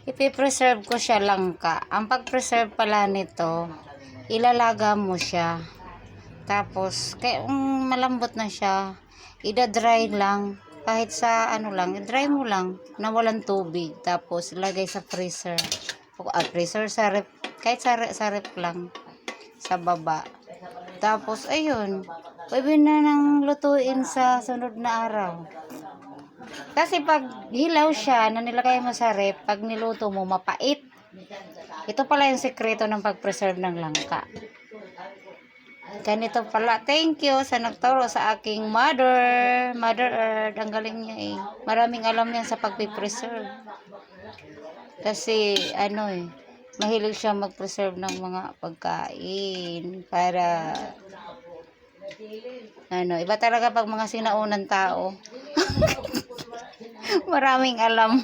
Ipipreserve ko siya langka. Ang pag-preserve pala nito, ilalaga mo siya. Tapos, kaya malambot na siya, ida-dry lang. Kahit sa ano lang, i-dry mo lang na walang tubig. Tapos, ilagay sa freezer. Freezer sa rep, kahit sa rep lang. Sa baba. Tapos, ayun. Pwede na nang lutuin sa sunod na araw. Kasi pag hilaw siya na nilagay mo sa rep, pag niluto mo, mapait. Ito pala yung sekreto ng pag-preserve ng langka. Ganito pala. Thank you sa nagturo sa aking mother. Mother Earth. Ang galing niya eh. Maraming alam yan sa pag-preserve. Kasi, mahilig siya mag-preserve ng mga pagkain. Para, iba talaga pag mga sinaunang tao. Maraming alam.